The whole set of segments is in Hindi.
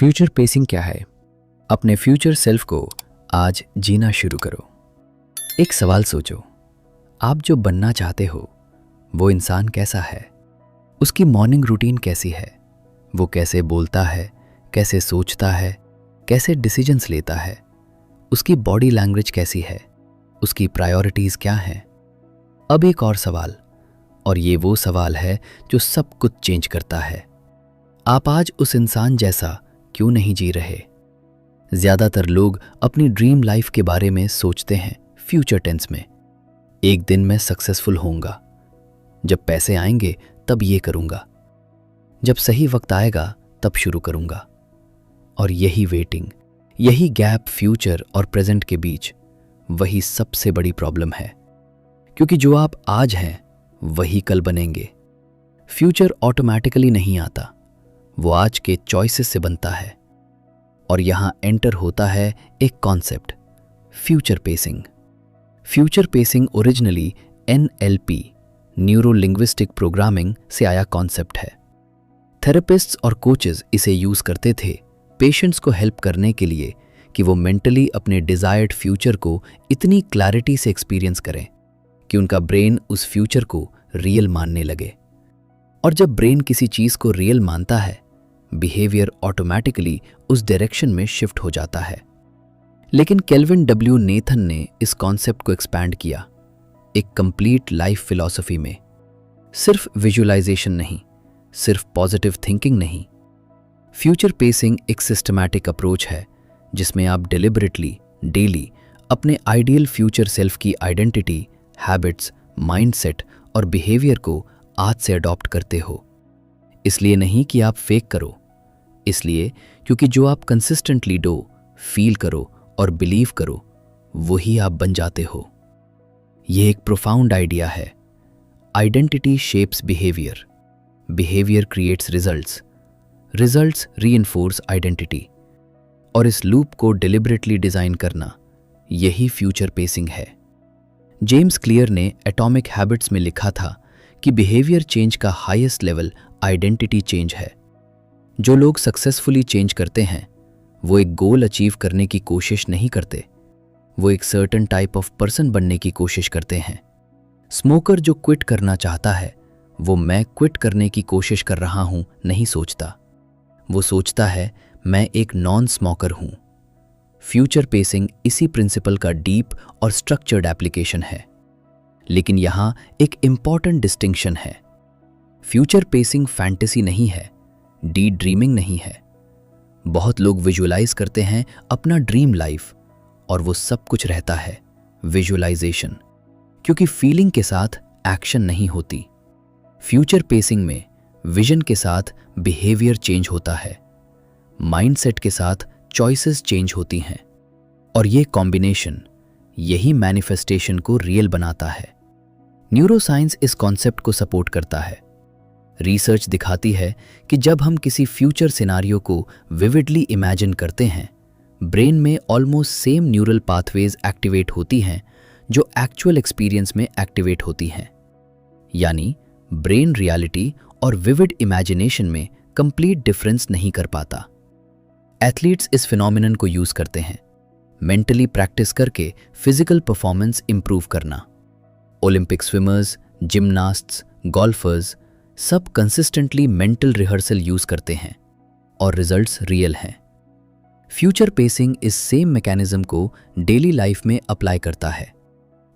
फ्यूचर पेसिंग क्या है? अपने फ्यूचर सेल्फ को आज जीना शुरू करो। एक सवाल सोचो, आप जो बनना चाहते हो वो इंसान कैसा है? उसकी मॉर्निंग रूटीन कैसी है? वो कैसे बोलता है, कैसे सोचता है, कैसे डिसीजंस लेता है? उसकी बॉडी लैंग्वेज कैसी है? उसकी प्रायोरिटीज़ क्या हैं? अब एक और सवाल, और ये वो सवाल है जो सब कुछ चेंज करता है। आप आज उस इंसान जैसा क्यों नहीं जी रहे? ज़्यादातर लोग अपनी ड्रीम लाइफ के बारे में सोचते हैं फ्यूचर टेंस में। एक दिन मैं सक्सेसफुल होऊंगा, जब पैसे आएंगे तब ये करूंगा, जब सही वक्त आएगा तब शुरू करूंगा। और यही वेटिंग, यही गैप फ्यूचर और प्रेजेंट के बीच, वही सबसे बड़ी प्रॉब्लम है। क्योंकि जो आप आज हैं वही कल बनेंगे। फ्यूचर ऑटोमेटिकली नहीं आता, वो आज के चॉइसेस से बनता है। और यहां एंटर होता है एक concept, future pacing. Future pacing originally NLP, neuro linguistic programming से आया कॉन्सेप्ट है। थेरेपिस्ट्स और कोचेस इसे यूज करते थे पेशेंट्स को हेल्प करने के लिए कि वो मेंटली अपने डिजायर्ड फ्यूचर को इतनी क्लैरिटी से एक्सपीरियंस करें कि उनका ब्रेन उस फ्यूचर को रियल मानने लगे। और जब ब्रेन किसी चीज को रियल मानता है, बिहेवियर ऑटोमेटिकली उस डायरेक्शन में शिफ्ट हो जाता है। लेकिन केल्विन W. नेथन ने इस कॉन्सेप्ट को एक्सपैंड किया एक कंप्लीट लाइफ फिलॉसफी में। सिर्फ विजुअलाइजेशन नहीं, सिर्फ पॉजिटिव थिंकिंग नहीं। फ्यूचर पेसिंग एक सिस्टमैटिक अप्रोच है जिसमें आप डिलिबरेटली डेली अपने आइडियल फ्यूचर सेल्फ की आइडेंटिटी, हैबिट्स, माइंडसेट और बिहेवियर को आज से अडॉप्ट करते हो। इसलिए नहीं कि आप फेक करो, इसलिए क्योंकि जो आप कंसिस्टेंटली डो, फील करो और बिलीव करो, वही आप बन जाते हो। यह एक प्रोफाउंड आइडिया है। Identity shapes behaviour, behaviour creates results, results reinforce identity. और इस लूप को डिलिबरेटली डिजाइन करना, यही फ्यूचर पेसिंग है। जेम्स क्लियर ने एटॉमिक हैबिट्स में लिखा था कि बिहेवियर चेंज का हाईएस्ट लेवल आइडेंटिटी चेंज है। जो लोग सक्सेसफुली चेंज करते हैं वो एक गोल अचीव करने की कोशिश नहीं करते, वो एक सर्टेन टाइप ऑफ पर्सन बनने की कोशिश करते हैं। स्मोकर जो क्विट करना चाहता है वो मैं क्विट करने की कोशिश कर रहा हूं नहीं सोचता, वो सोचता है मैं एक नॉन स्मोकर हूं। फ्यूचर पेसिंग इसी प्रिंसिपल का डीप और स्ट्रक्चर्ड एप्लीकेशन है। लेकिन यहां एक इंपॉर्टेंट डिस्टिंक्शन है। फ्यूचर पेसिंग फैंटेसी नहीं है, डी ड्रीमिंग नहीं है। बहुत लोग विजुअलाइज करते हैं अपना ड्रीम लाइफ और वो सब कुछ रहता है विजुअलाइजेशन, क्योंकि फीलिंग के साथ एक्शन नहीं होती। फ्यूचर पेसिंग में विजन के साथ बिहेवियर चेंज होता है, माइंडसेट के साथ चॉइसेस चेंज होती हैं। और ये कॉम्बिनेशन, यही मैनिफेस्टेशन को रियल बनाता है। न्यूरोसाइंस इस कॉन्सेप्ट को सपोर्ट करता है। रिसर्च दिखाती है कि जब हम किसी फ्यूचर सिनारियो को विविडली इमेजिन करते हैं, ब्रेन में almost same neural pathways activate होती हैं जो एक्चुअल एक्सपीरियंस में एक्टिवेट होती हैं। यानी ब्रेन रियलिटी और विविड इमेजिनेशन में कंप्लीट डिफरेंस नहीं कर पाता। एथलीट्स इस फिनोमिनन को यूज करते हैं मेंटली प्रैक्टिस करके फिजिकल परफॉर्मेंस इंप्रूव करना। ओलंपिक स्विमर्स, जिम्नास्ट्स, गोल्फर्स सब कंसिस्टेंटली मेंटल रिहर्सल यूज करते हैं और रिजल्ट्स रियल हैं। फ्यूचर पेसिंग इस सेम मैकेनिज्म को डेली लाइफ में अप्लाई करता है,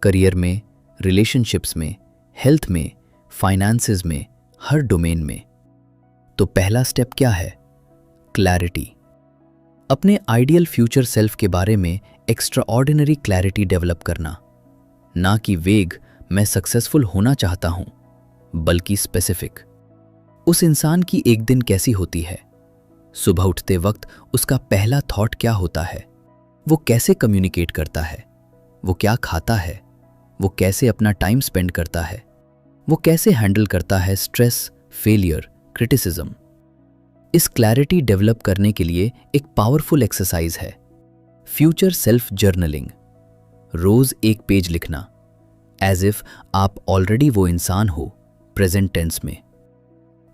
करियर में, रिलेशनशिप्स में, हेल्थ में, फाइनेंसेस में, हर डोमेन में। तो पहला स्टेप क्या है? क्लैरिटी। अपने आइडियल फ्यूचर सेल्फ के बारे में एक्स्ट्राऑर्डिनरी क्लैरिटी डेवलप करना, ना कि वेग मैं सक्सेसफुल होना चाहता हूं, बल्कि स्पेसिफिक। उस इंसान की एक दिन कैसी होती है? सुबह उठते वक्त उसका पहला थॉट क्या होता है? वो कैसे कम्युनिकेट करता है? वो क्या खाता है? वो कैसे अपना टाइम स्पेंड करता है? वो कैसे हैंडल करता है स्ट्रेस, फेलियर, क्रिटिसिज्म? इस क्लैरिटी डेवलप करने के लिए एक पावरफुल एक्सरसाइज है फ्यूचर सेल्फ जर्नलिंग। रोज एक पेज लिखना, एज इफ आप ऑलरेडी वो इंसान हो, प्रेजेंट टेंस में।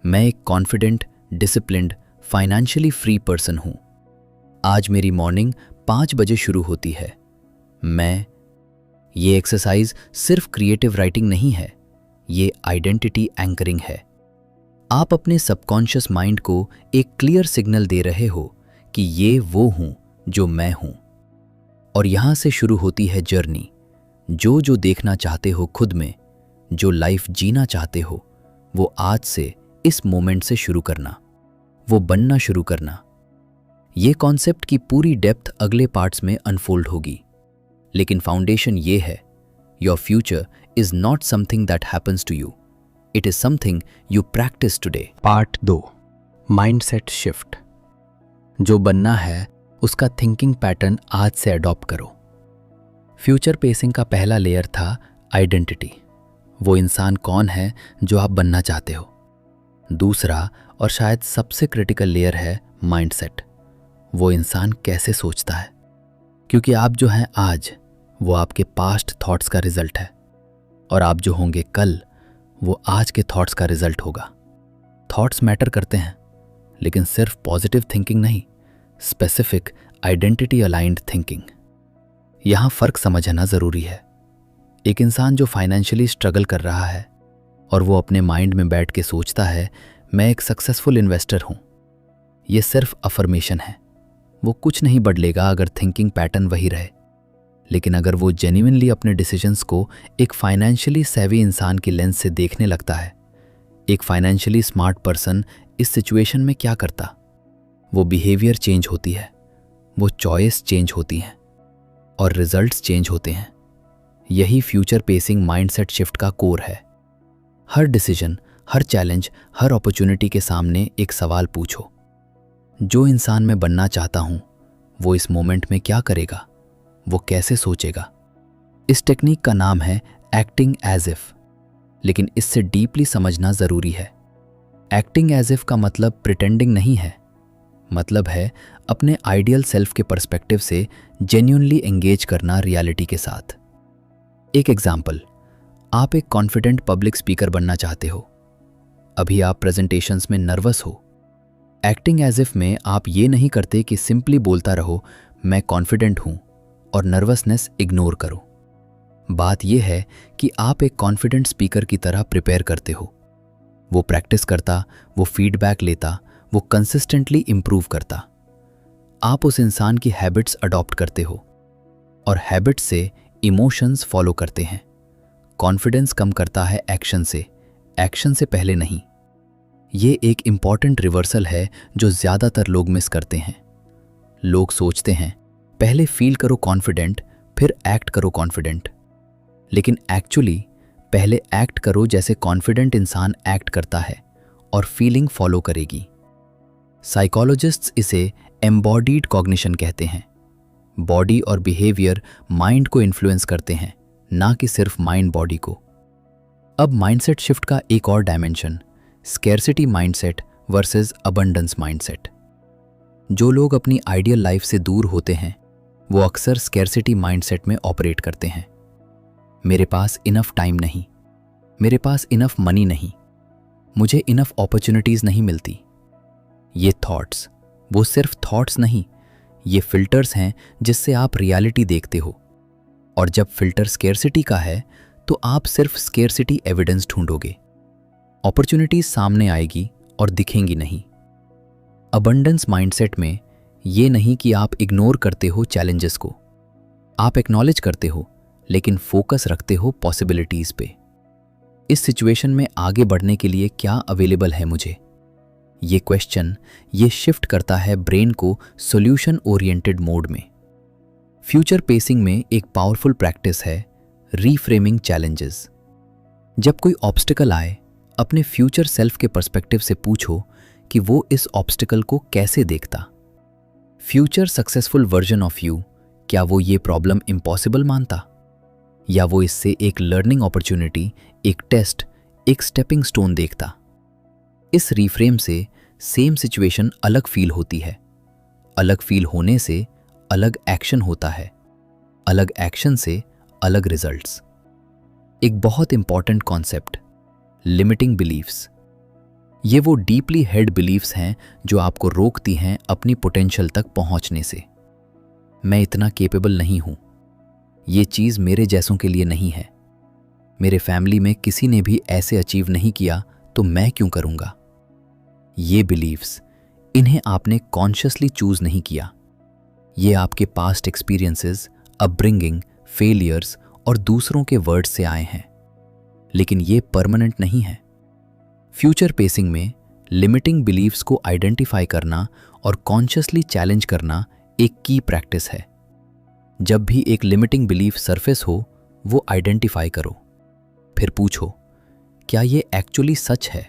मैं एक confident, disciplined, financially free person हूं। आज मेरी मॉर्निंग 5 बजे शुरू होती है। ये एक्सरसाइज सिर्फ क्रिएटिव राइटिंग नहीं है, ये आइडेंटिटी एंकरिंग है। आप अपने सबकॉन्शियस माइंड को एक क्लियर सिग्नल दे रहे हो कि ये वो हूं जो मैं हूं। और यहां से शुरू होती है जर्नी। जो देखना चाहते हो खुद में, जो लाइफ जीना चाहते हो, वो आज से इस मोमेंट से शुरू करना, वो बनना शुरू करना। ये कॉन्सेप्ट की पूरी डेप्थ अगले पार्ट्स में अनफोल्ड होगी, लेकिन फाउंडेशन ये है, your future is not something that happens to you, it is something you practice today. Part 2, mindset shift. जो बनना है उसका थिंकिंग पैटर्न आज से अडॉप्ट करो। फ्यूचर पेसिंग का पहला लेयर था आइडेंटिटी, वो इंसान कौन है जो आप बनना चाहते हो। दूसरा और शायद सबसे क्रिटिकल लेयर है माइंडसेट, वो इंसान कैसे सोचता है, क्योंकि आप जो हैं आज वो आपके पास्ट थॉट्स का रिजल्ट है, और आप जो होंगे कल वो आज के थॉट्स का रिजल्ट होगा। थॉट्स मैटर करते हैं, लेकिन सिर्फ पॉजिटिव थिंकिंग नहीं, स्पेसिफिक आइडेंटिटी अलाइंड थिंकिंग। यहां फर्क समझना जरूरी है। एक इंसान जो फाइनेंशियली स्ट्रगल कर रहा है और वो अपने माइंड में बैठ के सोचता है मैं एक सक्सेसफुल इन्वेस्टर हूं, ये सिर्फ अफर्मेशन है। वो कुछ नहीं बदलेगा अगर थिंकिंग पैटर्न वही रहे। लेकिन अगर वो जेन्युइनली अपने डिसीजंस को एक फाइनेंशियली सेवी इंसान की लेंस से देखने लगता है, एक फाइनेंशियली स्मार्ट पर्सन इस सिचुएशन में क्या करता, वो बिहेवियर चेंज होती है, वो चॉइस चेंज होती हैं और रिजल्ट्स चेंज होते हैं। यही फ्यूचर पेसिंग माइंडसेट शिफ्ट का कोर है। हर डिसीजन, हर चैलेंज, हर अपॉर्चुनिटी के सामने एक सवाल पूछो, जो इंसान मैं बनना चाहता हूं वो इस मोमेंट में क्या करेगा, वो कैसे सोचेगा। इस टेक्निक का नाम है एक्टिंग एज इफ, लेकिन इससे डीपली समझना जरूरी है। एक्टिंग एज इफ का मतलब प्रिटेंडिंग नहीं है, मतलब है अपने आइडियल सेल्फ के पर्सपेक्टिव से जेन्युइनली एंगेज करना रियलिटी के साथ। एक एग्जाम्पल, आप एक कॉन्फिडेंट पब्लिक स्पीकर बनना चाहते हो। अभी आप प्रेजेंटेशंस में नर्वस हो। एक्टिंग एज इफ में आप ये नहीं करते कि सिंपली बोलता रहो मैं कॉन्फिडेंट हूं और नर्वसनेस इग्नोर करो। बात यह है कि आप एक कॉन्फिडेंट स्पीकर की तरह प्रिपेयर करते हो। वो प्रैक्टिस करता, वो फीडबैक लेता, वो कंसिस्टेंटली इंप्रूव करता। आप उस इंसान की हैबिट्स अडॉप्ट करते हो और हैबिट्स से इमोशंस फॉलो करते हैं। कॉन्फिडेंस कम करता है एक्शन से, एक्शन से पहले नहीं। ये एक इंपॉर्टेंट रिवर्सल है जो ज़्यादातर लोग मिस करते हैं। लोग सोचते हैं पहले फील करो कॉन्फिडेंट, फिर एक्ट करो कॉन्फिडेंट। लेकिन एक्चुअली पहले एक्ट करो जैसे कॉन्फिडेंट इंसान एक्ट करता है और फीलिंग फॉलो करेगी। साइकोलॉजिस्ट्स इसे एम्बॉडीड कॉग्निशन कहते हैं। बॉडी और बिहेवियर माइंड को इन्फ्लुएंस करते हैं, ना कि सिर्फ माइंड बॉडी को। अब माइंडसेट शिफ्ट का एक और dimension, scarcity mindset versus abundance mindset. जो लोग अपनी आइडियल लाइफ से दूर होते हैं वो अक्सर स्कैर्सिटी माइंडसेट में ऑपरेट करते हैं। मेरे पास इनफ टाइम नहीं, मेरे पास इनफ मनी नहीं, मुझे इनफ अपॉर्चुनिटीज नहीं मिलती। ये थॉट्स, वो सिर्फ थॉट्स नहीं, ये फिल्टर्स हैं जिससे आप रियलिटी देखते हो। और जब फिल्टर स्कैर्सिटी का है तो आप सिर्फ स्कैर्सिटी एविडेंस ढूंढोगे। अपॉर्चुनिटीज सामने आएगी और दिखेंगी नहीं। अबंडेंस माइंडसेट में ये नहीं कि आप इग्नोर करते हो चैलेंजेस को, आप एक्नॉलेज करते हो लेकिन फोकस रखते हो पॉसिबिलिटीज पे। इस सिचुएशन में आगे बढ़ने के लिए क्या अवेलेबल है मुझे, ये क्वेश्चन, ये शिफ्ट करता है ब्रेन को सॉल्यूशन ओरिएंटेड मोड में। फ्यूचर पेसिंग में एक पावरफुल प्रैक्टिस है रीफ्रेमिंग चैलेंजेस। जब कोई ऑब्स्टिकल आए, अपने फ्यूचर सेल्फ के पर्सपेक्टिव से पूछो कि वो इस ऑब्स्टिकल को कैसे देखता। Future successful version of you, क्या वो ये प्रॉब्लम इम्पॉसिबल मानता, या वो इससे एक लर्निंग अपॉर्चुनिटी, एक टेस्ट, एक स्टेपिंग स्टोन देखता। इस रीफ्रेम से सेम सिचुएशन अलग फील होती है। अलग फील होने से अलग एक्शन होता है, अलग एक्शन से अलग रिजल्ट्स। एक बहुत इंपॉर्टेंट कॉन्सेप्ट, लिमिटिंग बिलीफ्स। ये वो डीपली हेड बिलीफ्स हैं जो आपको रोकती हैं अपनी पोटेंशियल तक पहुंचने से। मैं इतना केपेबल नहीं हूं, ये चीज़ मेरे जैसों के लिए नहीं है, मेरे फैमिली में किसी ने भी ऐसे अचीव नहीं किया तो मैं क्यों करूंगा। ये बिलीव्स, इन्हें आपने कॉन्शियसली चूज नहीं किया, ये आपके पास्ट एक्सपीरियंसेस, अपब्रिंगिंग, फेलियर्स और दूसरों के वर्ड्स से आए हैं, लेकिन ये परमानेंट नहीं है। फ्यूचर पेसिंग में लिमिटिंग बिलीव्स को आइडेंटिफाई करना और कॉन्शियसली चैलेंज करना एक की प्रैक्टिस है। जब भी एक लिमिटिंग बिलीफ सरफेस हो, वो आइडेंटिफाई करो, फिर पूछो, क्या ये एक्चुअली सच है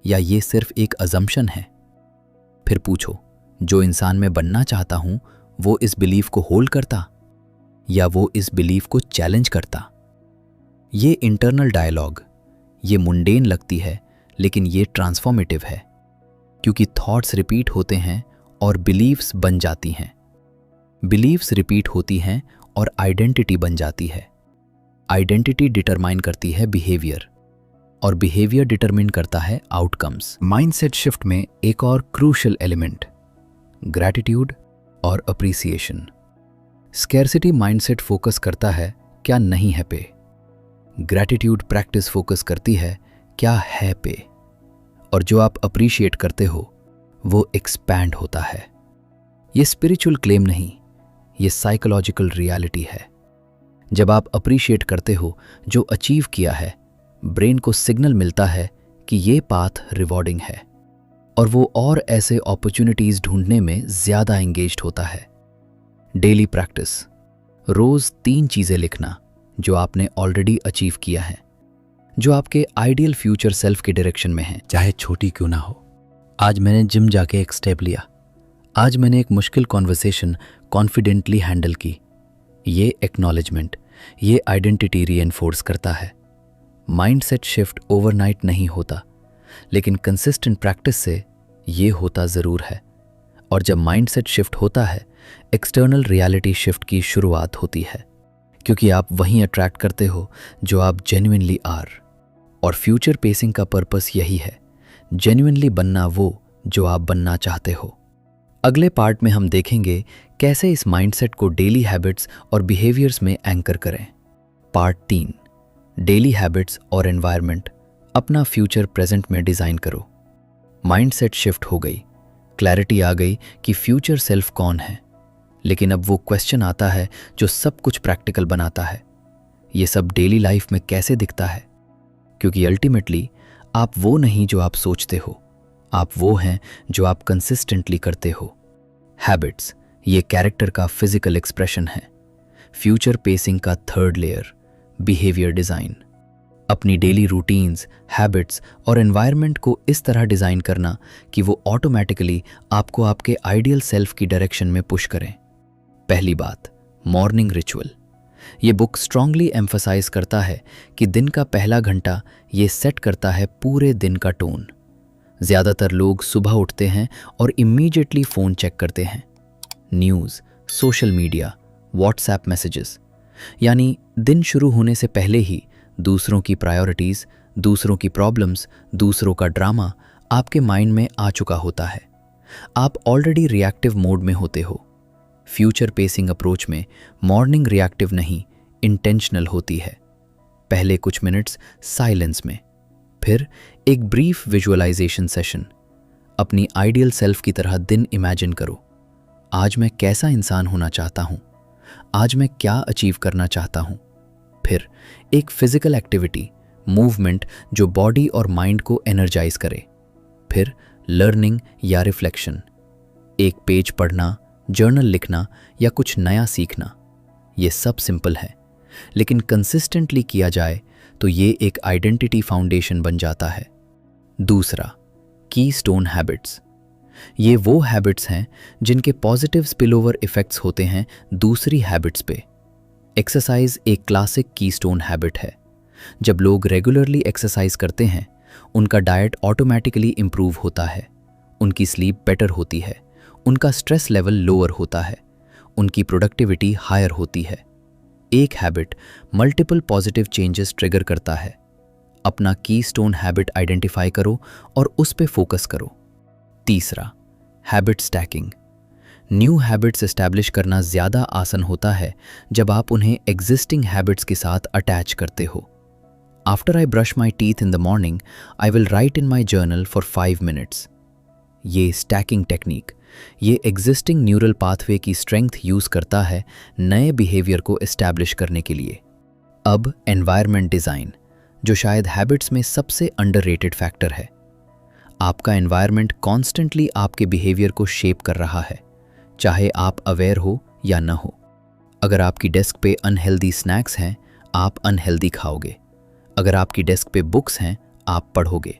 या ये सिर्फ एक अजम्पशन है। फिर पूछो, जो इंसान मैं बनना चाहता हूं वो इस बिलीफ को होल्ड करता या वो इस बिलीफ को चैलेंज करता। ये इंटरनल डायलॉग, ये मुंडेन लगती है लेकिन ये ट्रांसफॉर्मेटिव है, क्योंकि थॉट्स रिपीट होते हैं और बिलीव्स बन जाती हैं। बिलीव्स रिपीट होती हैं और आइडेंटिटी बन जाती है। आइडेंटिटी डिटरमाइन करती है बिहेवियर और बिहेवियर डिटरमिन करता है आउटकम्स। माइंडसेट शिफ्ट में एक और क्रूशियल एलिमेंट, ग्रैटिट्यूड और अप्रिसिएशन। स्कैर्सिटी माइंडसेट फोकस करता है क्या नहीं है पे, ग्रैटिट्यूड प्रैक्टिस फोकस करती है क्या है पे, और जो आप अप्रिशिएट करते हो वो एक्सपैंड होता है। ये स्पिरिचुअल क्लेम नहीं, ये साइकोलॉजिकल रियलिटी है। जब आप अप्रिशिएट करते हो जो अचीव किया है, ब्रेन को सिग्नल मिलता है कि ये पाथ रिवॉर्डिंग है और वो और ऐसे अपॉर्चुनिटीज ढूंढने में ज्यादा एंगेज्ड होता है। डेली प्रैक्टिस, रोज 3 चीजें लिखना जो आपने ऑलरेडी अचीव किया है, जो आपके आइडियल फ्यूचर सेल्फ के डायरेक्शन में है, चाहे छोटी क्यों ना हो। आज मैंने जिम जाके एक स्टेप लिया, आज मैंने एक मुश्किल कॉन्वर्सेशन कॉन्फिडेंटली हैंडल की। ये एक्नॉलेजमेंट, ये आइडेंटिटी रीएनफोर्स करता है। माइंडसेट शिफ्ट ओवरनाइट नहीं होता, लेकिन कंसिस्टेंट प्रैक्टिस से ये होता ज़रूर है। और जब माइंडसेट शिफ्ट होता है, एक्सटर्नल रियलिटी शिफ्ट की शुरुआत होती है, क्योंकि आप वहीं अट्रैक्ट करते हो जो आप जेन्युइनली आर। और फ्यूचर पेसिंग का पर्पस यही है, जेन्युइनली बनना वो जो आप बनना चाहते हो। अगले पार्ट में हम देखेंगे कैसे इस माइंडसेट को डेली हैबिट्स और बिहेवियर्स में एंकर करें। पार्ट 3, डेली हैबिट्स और एनवायरनमेंट, अपना फ्यूचर प्रेजेंट में डिजाइन करो। माइंडसेट शिफ्ट हो गई, क्लैरिटी आ गई कि फ्यूचर सेल्फ कौन है, लेकिन अब वो क्वेश्चन आता है जो सब कुछ प्रैक्टिकल बनाता है, ये सब डेली लाइफ में कैसे दिखता है। क्योंकि अल्टीमेटली आप वो नहीं जो आप सोचते हो, आप वो हैं जो आप कंसिस्टेंटली करते हो। हैबिट्स, ये कैरेक्टर का फिजिकल एक्सप्रेशन है। फ्यूचर पेसिंग का थर्ड लेयर, बिहेवियर डिजाइन। अपनी डेली रूटीन्स, हैबिट्स और एनवायरनमेंट को इस तरह डिजाइन करना कि वो ऑटोमेटिकली आपको आपके आइडियल सेल्फ की डायरेक्शन में पुश करें। पहली बात, मॉर्निंग रिचुअल। ये बुक स्ट्रांगली एम्फसाइज करता है कि दिन का पहला घंटा ये सेट करता है पूरे दिन का टोन। ज्यादातर लोग सुबह उठते हैं और इमीडिएटली फोन चेक करते हैं, news, social media, WhatsApp messages, यानी दिन शुरू होने से पहले ही दूसरों की प्रायोरिटीज, दूसरों की प्रॉब्लम्स, दूसरों का ड्रामा आपके माइंड में आ चुका होता है। आप ऑलरेडी रिएक्टिव मोड में होते हो। फ्यूचर पेसिंग अप्रोच में मॉर्निंग रिएक्टिव नहीं, इंटेंशनल होती है। पहले कुछ मिनट्स साइलेंस में, फिर एक ब्रीफ विजुअलाइजेशन सेशन। अपनी आइडियल सेल्फ की तरह दिन इमेजिन करो। आज मैं कैसा इंसान होना चाहता हूँ, आज मैं क्या अचीव करना चाहता हूँ। फिर एक फिजिकल एक्टिविटी, मूवमेंट जो बॉडी और माइंड को एनर्जाइज करे। फिर लर्निंग या रिफ्लेक्शन, एक पेज पढ़ना, जर्नल लिखना या कुछ नया सीखना। ये सब सिंपल है, लेकिन कंसिस्टेंटली किया जाए तो ये एक आइडेंटिटी फाउंडेशन बन जाता है। दूसरा, कीस्टोन हैबिट्स। ये वो हैबिट्स हैं जिनके पॉजिटिव स्पिलओवर इफेक्ट्स होते हैं दूसरी हैबिट्स पे। एक्सरसाइज एक क्लासिक कीस्टोन हैबिट है। जब लोग रेगुलरली एक्सरसाइज करते हैं, उनका डाइट ऑटोमेटिकली इंप्रूव होता है, उनकी स्लीप बेटर होती है, उनका स्ट्रेस लेवल लोअर होता है, उनकी प्रोडक्टिविटी हायर होती है। एक habit multiple positive changes trigger करता है। अपना कीस्टोन हैबिट आइडेंटिफाई करो और उस पे फोकस करो। तीसरा, habit stacking. New habits establish करना ज़्यादा आसान होता है जब आप उन्हें एग्जिस्टिंग हैबिट्स के साथ अटैच करते हो। After I brush my teeth in the morning, I will write in my journal for 5 minutes. ये स्टैकिंग टेक्निक, ये एग्जिस्टिंग न्यूरल पाथवे की स्ट्रेंथ यूज़ करता है नए बिहेवियर को एस्टैब्लिश करने के लिए। अब एनवायरनमेंट डिज़ाइन, जो शायद हैबिट्स में सबसे अंडररेटेड फैक्टर है। आपका एनवायरनमेंट कॉन्स्टेंटली आपके बिहेवियर को शेप कर रहा है, चाहे आप अवेयर हो या न हो। अगर आपकी डेस्क पे अनहेल्दी स्नैक्स हैं, आप अनहेल्दी खाओगे। अगर आपकी डेस्क पे बुक्स हैं, आप पढ़ोगे।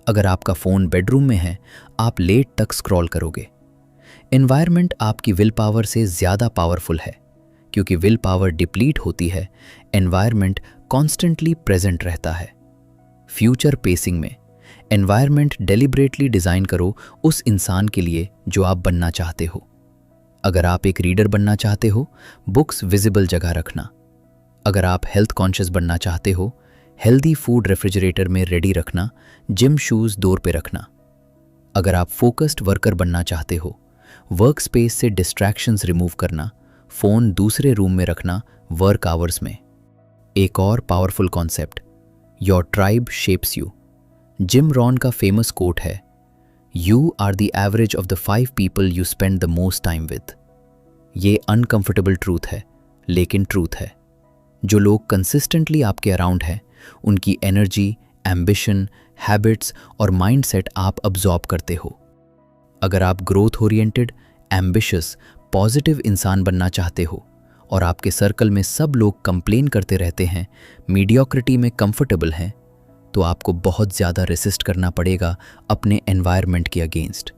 अगर आपका फ़ोन बेडरूम में है, आप लेट तक स्क्रॉल करोगे। एनवायरनमेंट आपकी विल पावर से ज़्यादा पावरफुल है, क्योंकि विल पावर डिप्लीट होती है, एनवायरनमेंट कॉन्स्टेंटली प्रेजेंट रहता है। फ्यूचर पेसिंग में एनवायरनमेंट डेलिब्रेटली डिज़ाइन करो उस इंसान के लिए जो आप बनना चाहते हो। अगर आप एक रीडर बनना चाहते हो, बुक्स विजिबल जगह रखना। अगर आप हेल्थ कॉन्शियस बनना चाहते हो, हेल्दी फूड रेफ्रिजरेटर में रेडी रखना, जिम शूज़ डोर पे रखना। अगर आप फोकस्ड वर्कर बनना चाहते हो, वर्क स्पेस से डिस्ट्रैक्शंस रिमूव करना, फ़ोन दूसरे रूम में रखना वर्क आवर्स में। एक और powerful concept, your tribe shapes you. Jim Rohn का फेमस कोट है, you are the average of the 5 people you spend the most time with. ये अनकंफर्टेबल ट्रूथ है, लेकिन ट्रूथ है। जो लोग कंसिस्टेंटली आपके अराउंड हैं, उनकी एनर्जी, एम्बिशन, हैबिट्स और माइंडसेट आप अब्जॉर्ब करते हो। अगर आप ग्रोथ ओरिएंटेड, एम्बिशियस, पॉजिटिव इंसान बनना चाहते हो और आपके सर्कल में सब लोग कंप्लेन करते रहते हैं, मीडियोक्रिटी में कंफर्टेबल हैं, तो आपको बहुत ज़्यादा रेसिस्ट करना पड़ेगा अपने एनवायरनमेंट के अगेंस्ट।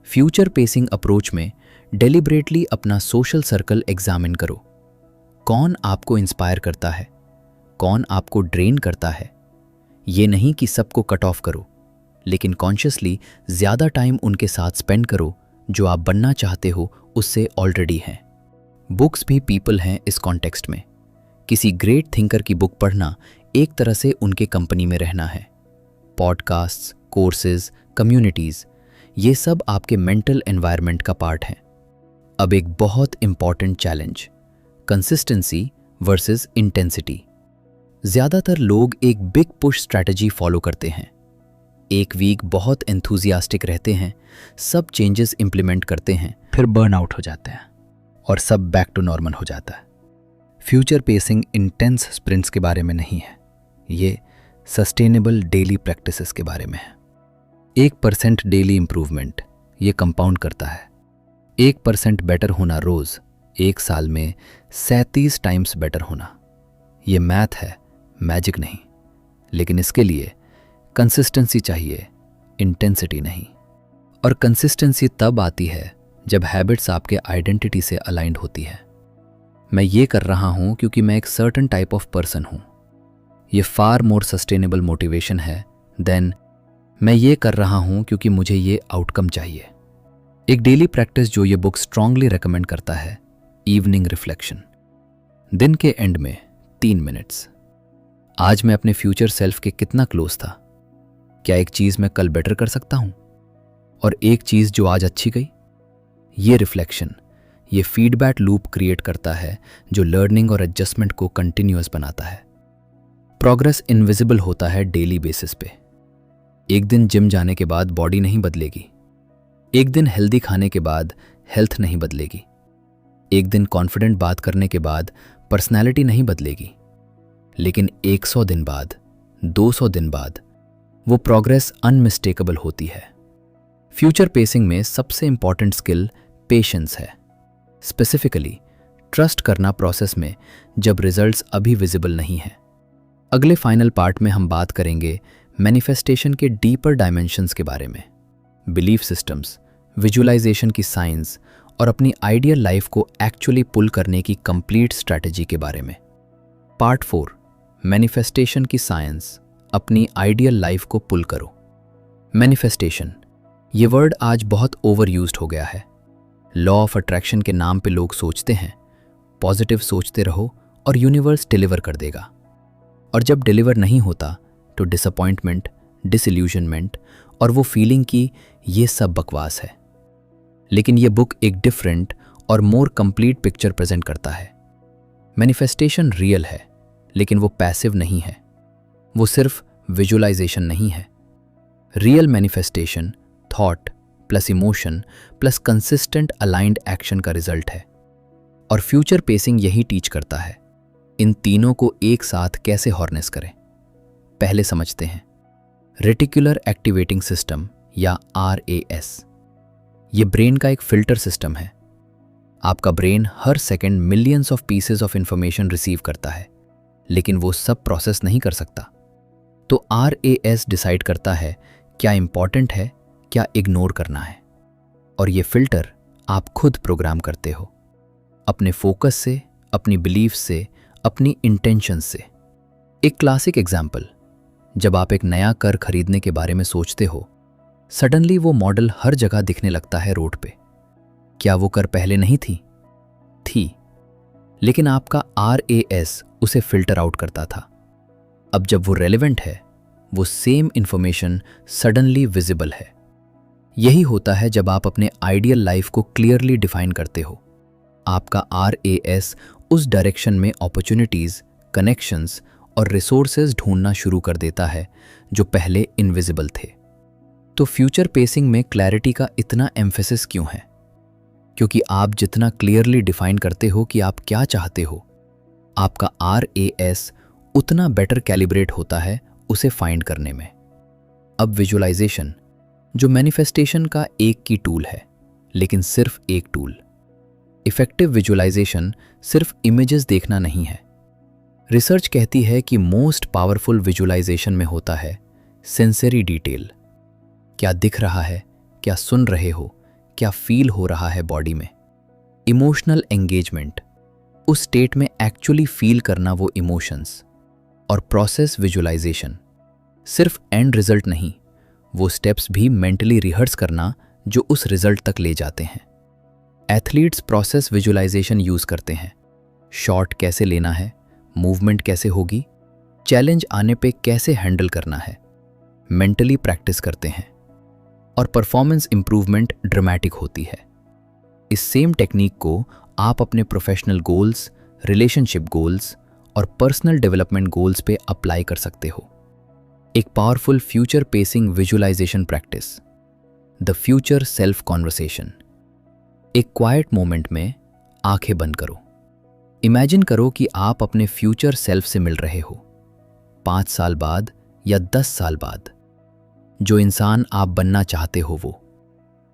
फ्यूचर पेसिंग अप्रोच में डेलिब्रेटली अपना सोशल सर्कल एग्जामिन करो। कौन आपको इंस्पायर करता है, कौन आपको ड्रेन करता है। ये नहीं कि सबको कट ऑफ करो, लेकिन कॉन्शियसली ज़्यादा टाइम उनके साथ स्पेंड करो जो आप बनना चाहते हो उससे ऑलरेडी हैं। बुक्स भी पीपल हैं इस कॉन्टेक्स्ट में। किसी ग्रेट थिंकर की बुक पढ़ना एक तरह से उनके कंपनी में रहना है। पॉडकास्ट्स, कोर्सेज, कम्युनिटीज़, ये सब आपके मेंटल एनवायरनमेंट का पार्ट हैं। अब एक बहुत important challenge, consistency versus intensity. ज़्यादातर लोग एक बिग पुश स्ट्रैटेजी फॉलो करते हैं। एक वीक बहुत एंथुजियास्टिक रहते हैं, सब चेंजेस इंप्लीमेंट करते हैं, फिर बर्नआउट हो जाते हैं और सब बैक टू नॉर्मल हो जाता है। फ्यूचर पेसिंग इंटेंस स्प्रिंट्स के बारे में नहीं है, ये सस्टेनेबल डेली प्रैक्टिसेस के बारे में है। 1% डेली इंप्रूवमेंट ये कंपाउंड करता है। 1% बेटर होना रोज़, 1 साल में 37 टाइम्स बेटर होना। ये मैथ है, मैजिक नहीं। लेकिन इसके लिए कंसिस्टेंसी चाहिए, इंटेंसिटी नहीं। और कंसिस्टेंसी तब आती है जब हैबिट्स आपके आइडेंटिटी से अलाइंड होती है। मैं ये कर रहा हूँ क्योंकि मैं एक सर्टन टाइप ऑफ पर्सन हूँ। ये फार मोर सस्टेनेबल मोटिवेशन है देन मैं ये कर रहा हूँ क्योंकि मुझे ये आउटकम चाहिए। एक डेली प्रैक्टिस जो ये बुक स्ट्रांगली रेकमेंड करता है, इवनिंग रिफ्लेक्शन। दिन के एंड में 3 मिनट्स। आज मैं अपने फ्यूचर सेल्फ के कितना क्लोज था? क्या एक चीज़ मैं कल बेटर कर सकता हूँ? और एक चीज़ जो आज अच्छी गई? ये रिफ्लेक्शन, ये फीडबैक लूप क्रिएट करता है जो लर्निंग और एडजस्टमेंट को कंटिन्यूअस बनाता है। प्रोग्रेस इनविजिबल होता है डेली बेसिस पे। एक दिन जिम जाने के बाद बॉडी नहीं बदलेगी, एक दिन हेल्दी खाने के बाद हेल्थ नहीं बदलेगी, एक दिन कॉन्फिडेंट बात करने के बाद पर्सनैलिटी नहीं बदलेगी, लेकिन 100 दिन बाद, 200 दिन बाद वो प्रोग्रेस अनमिस्टेकेबल होती है। फ्यूचर पेसिंग में सबसे इंपॉर्टेंट स्किल पेशेंस है। स्पेसिफिकली ट्रस्ट करना प्रोसेस में जब रिजल्ट्स अभी विजिबल नहीं हैं। अगले फाइनल पार्ट में हम बात करेंगे मैनिफेस्टेशन के डीपर डायमेंशंस के बारे में, बिलीफ सिस्टम्स, विजुअलाइजेशन की साइंस और अपनी आइडियल लाइफ को एक्चुअली पुल करने की कंप्लीट स्ट्रैटेजी के बारे में। पार्ट 4, मैनिफेस्टेशन की साइंस, अपनी आइडियल लाइफ को पुल करो। मैनिफेस्टेशन, ये वर्ड आज बहुत ओवर यूज्ड हो गया है। लॉ ऑफ अट्रैक्शन के नाम पे लोग सोचते हैं पॉजिटिव सोचते रहो और यूनिवर्स डिलीवर कर देगा, और जब डिलीवर नहीं होता टू डिसअपॉइंटमेंट, डिसइल्यूजनमेंट और वो फीलिंग कि ये सब बकवास है। लेकिन ये बुक एक डिफरेंट और मोर कंप्लीट पिक्चर प्रेजेंट करता है। मैनिफेस्टेशन रियल है, लेकिन वो पैसिव नहीं है। वो सिर्फ विजुअलाइजेशन नहीं है। Real manifestation thought plus emotion plus consistent aligned action का रिजल्ट है। और फ्यूचर पेसिंग यही टीच करता है इन तीनों को एक साथ कैसे हार्नेस करें। पहले समझते हैं रेटिकुलर एक्टिवेटिंग सिस्टम या RAS। ये ब्रेन का एक फिल्टर सिस्टम है। आपका brain her second millions of pieces of information receive करता है, लेकिन वो सब प्रोसेस नहीं कर सकता। तो RAS डिसाइड करता है क्या इंपॉर्टेंट है, क्या इग्नोर करना है। और ये फिल्टर आप खुद प्रोग्राम करते हो, अपने फोकस से, अपनी बिलीफ से, अपनी इंटेंशन से। एक क्लासिक एग्जाम्पल, जब आप एक नया कार खरीदने के बारे में सोचते हो, सडनली वो मॉडल हर जगह दिखने लगता है रोड पे। क्या वो कार पहले नहीं थी, लेकिन आपका RAS उसे फिल्टर आउट करता था। अब जब वो रेलेवेंट है, वो सेम इंफॉर्मेशन सडनली विजिबल है। यही होता है जब आप अपने आइडियल लाइफ को क्लियरली डिफाइन करते हो। आपका RAS उस डायरेक्शन में अपॉर्चुनिटीज, कनेक्शंस और रिसोर्सेज ढूंढना शुरू कर देता है जो पहले इनविजिबल थे। तो फ्यूचर पेसिंग में क्लैरिटी का इतना एम्फेसिस क्यों है? क्योंकि आप जितना क्लियरली डिफाइन करते हो कि आप क्या चाहते हो, आपका RAS उतना बेटर कैलिब्रेट होता है उसे फाइंड करने में। अब विजुअलाइजेशन, जो मैनिफेस्टेशन का एक की टूल है, लेकिन सिर्फ एक टूल। इफेक्टिव विजुअलाइजेशन सिर्फ इमेजेस देखना नहीं है। रिसर्च कहती है कि मोस्ट पावरफुल विजुअलाइजेशन में होता है सेंसरी डिटेल। क्या दिख रहा है, क्या सुन रहे हो, क्या फील हो रहा है बॉडी में। इमोशनल एंगेजमेंट, उस स्टेट में एक्चुअली फील करना वो इमोशंस। और प्रोसेस विजुअलाइजेशन, सिर्फ एंड रिजल्ट नहीं, वो स्टेप्स भी मेंटली रिहर्स करना जो उस रिजल्ट तक ले जाते हैं। एथलीट्स प्रोसेस विजुअलाइजेशन यूज करते हैं। शॉट कैसे लेना है, मूवमेंट कैसे होगी, चैलेंज आने पे कैसे हैंडल करना है, मेंटली प्रैक्टिस करते हैं। और परफॉर्मेंस इंप्रूवमेंट ड्रामेटिक होती है। इस सेम टेक्निक को आप अपने प्रोफेशनल गोल्स, रिलेशनशिप गोल्स और पर्सनल डेवलपमेंट गोल्स पे अप्लाई कर सकते हो। एक powerful future pacing visualisation practice, the future self conversation. एक क्वाइट मोमेंट में आंखें बंद करो। इमेजिन करो कि आप अपने फ्यूचर सेल्फ से मिल रहे हो, 5 साल बाद या 10 साल बाद। जो इंसान आप बनना चाहते हो वो,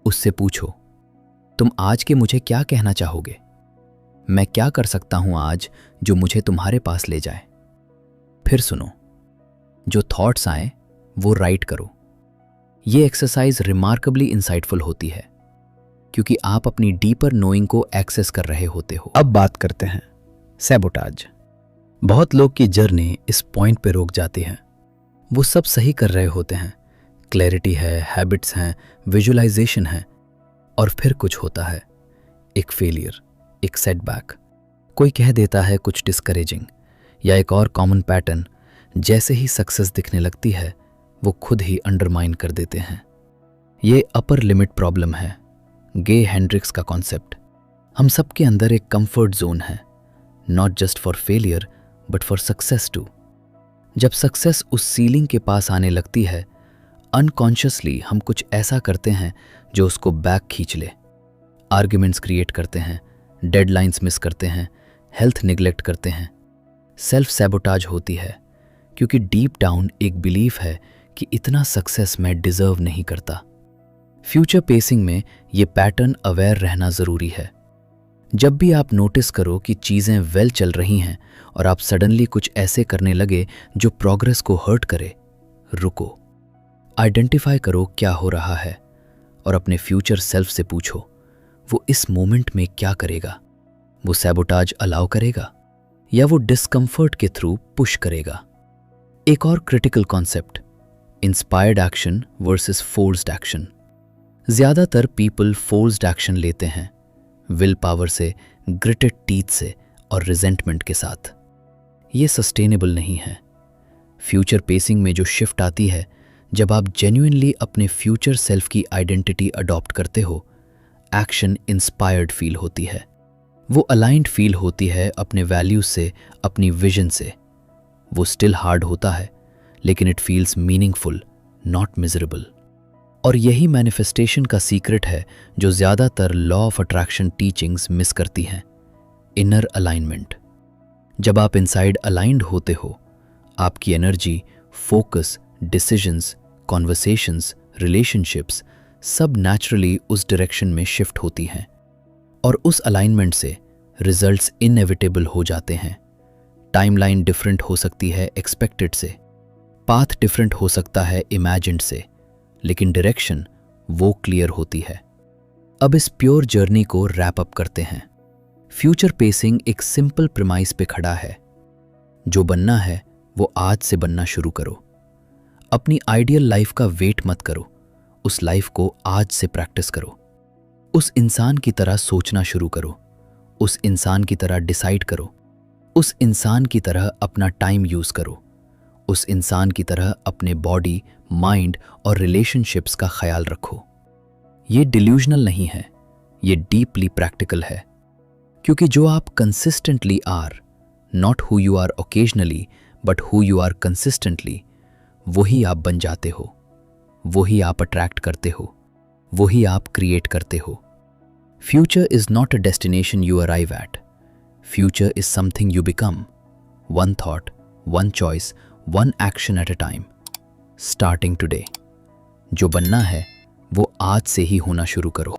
उससे पूछो, तुम आज के मुझे क्या कहना चाहोगे? मैं क्या कर सकता हूं आज जो मुझे तुम्हारे पास ले जाए? फिर सुनो, जो थॉट्स आए वो राइट करो। ये एक्सरसाइज रिमार्केबली इंसाइटफुल होती है, क्योंकि आप अपनी डीपर नोइंग को एक्सेस कर रहे होते हो। अब बात करते हैं सैबोटाज। बहुत लोग की जर्नी इस पॉइंट पे रोक जाती है। वो सब सही कर रहे होते हैं, क्लैरिटी है, हैबिट्स हैं, विजुअलाइजेशन है, और फिर कुछ होता है, एक फेलियर, एक सेटबैक। कोई कह देता है कुछ डिस्करेजिंग, या एक और कॉमन पैटर्न, जैसे ही सक्सेस दिखने लगती है वो खुद ही अंडरमाइन कर देते हैं। ये अपर लिमिट प्रॉब्लम है, गे हेंड्रिक्स का कॉन्सेप्ट। हम सबके अंदर एक कंफर्ट जोन है, not just for failure but for success too. जब सक्सेस उस सीलिंग के पास आने लगती है, अनकॉन्शियसली हम कुछ ऐसा करते हैं जो उसको बैक खींच ले। आर्ग्यूमेंट्स क्रिएट करते हैं, डेडलाइंस मिस करते हैं, हेल्थ निगलेक्ट करते हैं। सेल्फ सैबोटाज होती है क्योंकि डीप डाउन एक बिलीफ है कि इतना सक्सेस मैं डिजर्व नहीं करता। फ्यूचर पेसिंग में ये पैटर्न अवेयर रहना ज़रूरी है। जब भी आप नोटिस करो कि चीज़ें वेल चल रही हैं और आप सडनली कुछ ऐसे करने लगे जो प्रोग्रेस को हर्ट करे, रुको, आइडेंटिफाई करो क्या हो रहा है और अपने फ्यूचर सेल्फ से पूछो वो इस मोमेंट में क्या करेगा। वो सैबोटाज अलाउ करेगा या वो डिस्कम्फर्ट के थ्रू पुश करेगा। एक और critical concept, inspired action versus forced action. ज़्यादातर पीपल फोर्स्ड एक्शन लेते हैं, विल पावर से, ग्रिटेड टीथ से और रिजेंटमेंट के साथ। ये सस्टेनेबल नहीं है। फ्यूचर पेसिंग में जो शिफ्ट आती है जब आप जेन्युइनली अपने फ्यूचर सेल्फ की आइडेंटिटी अडॉप्ट करते हो, एक्शन इंस्पायर्ड फील होती है। वो अलाइंड फील होती है अपने वैल्यूज से, अपनी विजन से। वो स्टिल हार्ड होता है लेकिन it feels meaningful, not miserable. और यही मैनिफेस्टेशन का सीक्रेट है जो ज़्यादातर law of attraction teachings miss करती हैं, इनर अलाइनमेंट। जब आप इनसाइड अलाइंड होते हो, आपकी energy, focus, decisions, conversations, relationships सब नेचुरली उस डायरेक्शन में शिफ्ट होती हैं और उस अलाइनमेंट से रिजल्ट्स इनएविटेबल हो जाते हैं। टाइमलाइन डिफरेंट हो सकती है एक्सपेक्टेड से, पाथ डिफरेंट हो सकता है इमेजिन्ड से, लेकिन डायरेक्शन वो क्लियर होती है। अब इस प्योर जर्नी को रैप अप करते हैं। फ्यूचर पेसिंग एक सिंपल प्रिमाइस पे खड़ा है, जो बनना है वो आज से बनना शुरू करो। अपनी आइडियल लाइफ का वेट मत करो, उस लाइफ को आज से प्रैक्टिस करो। उस इंसान की तरह सोचना शुरू करो, उस इंसान की तरह डिसाइड करो, उस इंसान की तरह अपना टाइम यूज करो, उस इंसान की तरह अपने बॉडी, माइंड और रिलेशनशिप्स का ख्याल रखो। ये डिल्यूजनल नहीं है, ये डीपली प्रैक्टिकल है, क्योंकि जो आप consistently are, not who you are occasionally but who you are consistently, वही आप बन जाते हो, वही आप अट्रैक्ट करते हो, वही आप क्रिएट करते हो। Future is not a destination you arrive at, future is something you become, one thought, one choice, one action at a time, starting today. जो बनना है वो आज से ही होना शुरू करो।